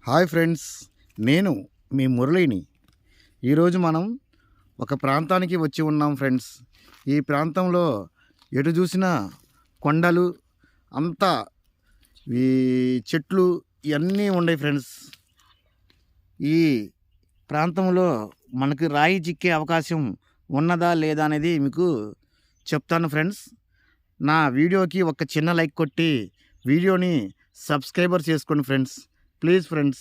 Hi friends, నేను మీ మురళిని. ఈరోజు మనం ఒక ప్రాంతానికి వచ్చి ఉన్నాం ఫ్రెండ్స్. ఈ ప్రాంతంలో ఎటు చూసినా కొండలు, అంతా ఈ చెట్లు ఇవన్నీ ఉన్నాయి ఫ్రెండ్స్. ఈ ప్రాంతంలో మనకి రాయి చిక్కే అవకాశం ఉన్నదా లేదా అనేది మీకు చెప్తాను ఫ్రెండ్స్. నా వీడియోకి ఒక చిన్న లైక్ కొట్టి వీడియోని సబ్స్క్రైబర్ చేసుకోండి ఫ్రెండ్స్. Please friends.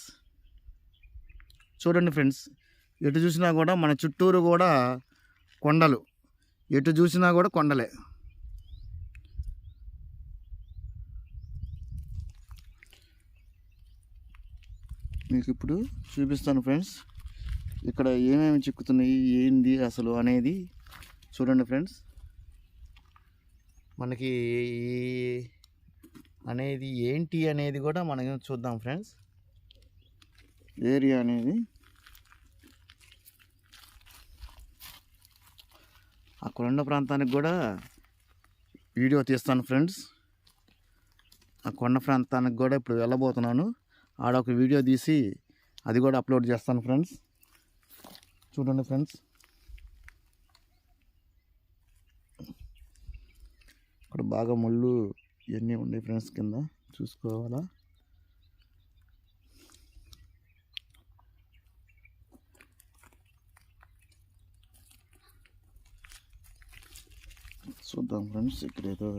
చూడండి ఫ్రెండ్స్, ఎటు చూసినా కూడా మన చుట్టూరు కూడా కొండలు, ఎటు చూసినా కూడా కొండలే. మీకు ఇప్పుడు చూపిస్తాను ఫ్రెండ్స్. ఇక్కడ ఏమేమి చిక్కుతున్నాయి, ఏంది అసలు అనేది చూడండి ఫ్రెండ్స్. మనకి అనేది ఏంటి అనేది కూడా మనం చూద్దాం ఫ్రెండ్స్. ఏరియా అనేది ఆ కొండ ప్రాంతానికి కూడా వీడియో తీస్తాను ఫ్రెండ్స్. ఆ కొండ ప్రాంతానికి కూడా ఇప్పుడు వెళ్ళబోతున్నాను. ఆడ ఒక వీడియో తీసి అది కూడా అప్లోడ్ చేస్తాను ఫ్రెండ్స్. చూడండి ఫ్రెండ్స్, ఇక్కడ బాగా ముళ్ళు ఇవన్నీ ఉన్నాయి ఫ్రెండ్స్. కింద చూసుకోవాలా. చూద్దాం ఫ్రెండ్స్. ఇక్కడ ఏదో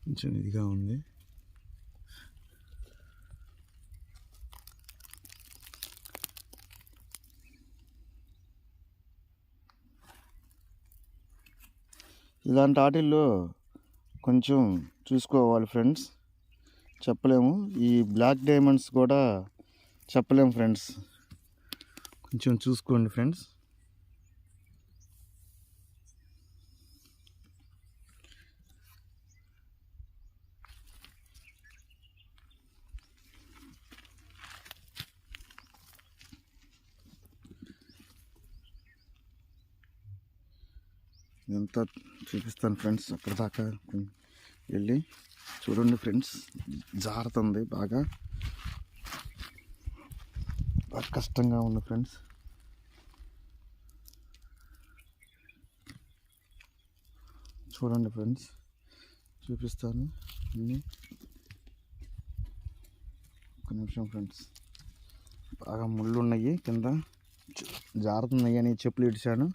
కొంచెం ఇదిగా ఉంది. ఇలాంటి వాటిల్లో కొంచెం చూసుకోవాలి ఫ్రెండ్స్. చెప్పలేము. ఈ బ్లాక్ డైమండ్స్ కూడా చెప్పలేము ఫ్రెండ్స్. కొంచెం చూసుకోండి ఫ్రెండ్స్. ఇదంతా చూపిస్తాను ఫ్రెండ్స్. అక్కడ దాకా వెళ్ళి చూడండి ఫ్రెండ్స్. జారుతుంది, బాగా కష్టంగా ఉంది ఫ్రెండ్స్. చూడండి ఫ్రెండ్స్, చూపిస్తాను అన్నీ. ఒక నిమిషం ఫ్రెండ్స్. బాగా ముళ్ళు ఉన్నాయి కింద, జారుతున్నాయి అని చెప్పులు ఇడిచాను.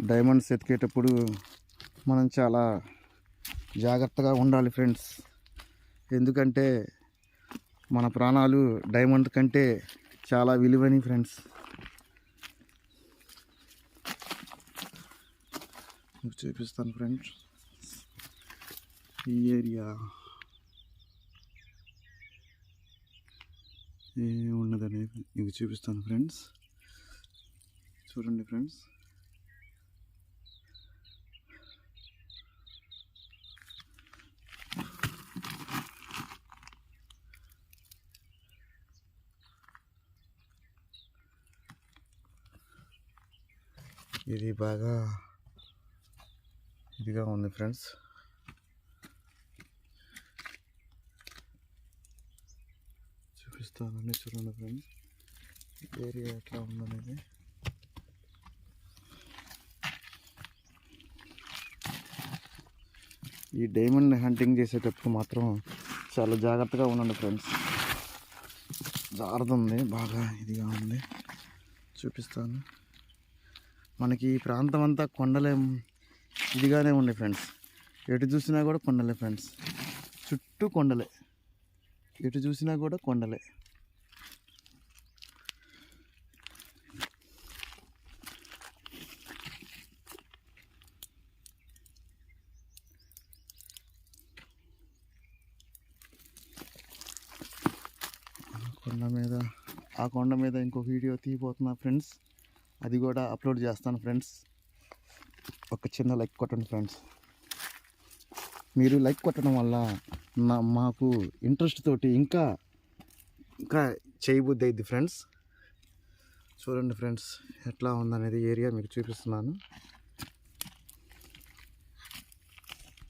డైమండ్స్ ఎతికేటప్పుడు మనం చాలా జాగ్రత్తగా ఉండాలి ఫ్రెండ్స్. ఎందుకంటే మన ప్రాణాలు డైమండ్ కంటే చాలా విలువైనవి ఫ్రెండ్స్. మీకు చూపిస్తాను ఫ్రెండ్స్. ఈ ఏరియా ఏమున్నదనేది మీకు చూపిస్తాను ఫ్రెండ్స్. చూడండి ఫ్రెండ్స్. ఇది బాగా ఇదిగా ఉంది ఫ్రెండ్స్. చూపిస్తానని చూడండి ఫ్రెండ్స్. ఏరియా ఎట్లా ఉందనేది. ఈ డైమండ్ హంటింగ్ చేసేటప్పుడు మాత్రం చాలా జాగ్రత్తగా ఉండండి ఫ్రెండ్స్. జారుతుంది, బాగా ఇదిగా ఉంది. చూపిస్తాను. మనకి ఈ ప్రాంతం అంతా కొండలే, ఇదిగానే ఉన్నాయి ఫ్రెండ్స్. ఎటు చూసినా కూడా కొండలే ఫ్రెండ్స్. చుట్టూ కొండలే, ఎటు చూసినా కూడా కొండలే. ఆ కొండ మీద ఇంకో వీడియో తీయబోతున్నా ఫ్రెండ్స్. అది కూడా అప్లోడ్ చేస్తాను ఫ్రెండ్స్. ఒక చిన్న లైక్ కొట్టండి ఫ్రెండ్స్. మీరు లైక్ కొట్టడం వల్ల మాకు ఇంట్రెస్ట్ తోటి ఇంకా చేయబుద్ధి అయింది ఫ్రెండ్స్. చూడండి ఫ్రెండ్స్, ఎట్లా ఉందనేది ఏరియా మీకు చూపిస్తున్నాను.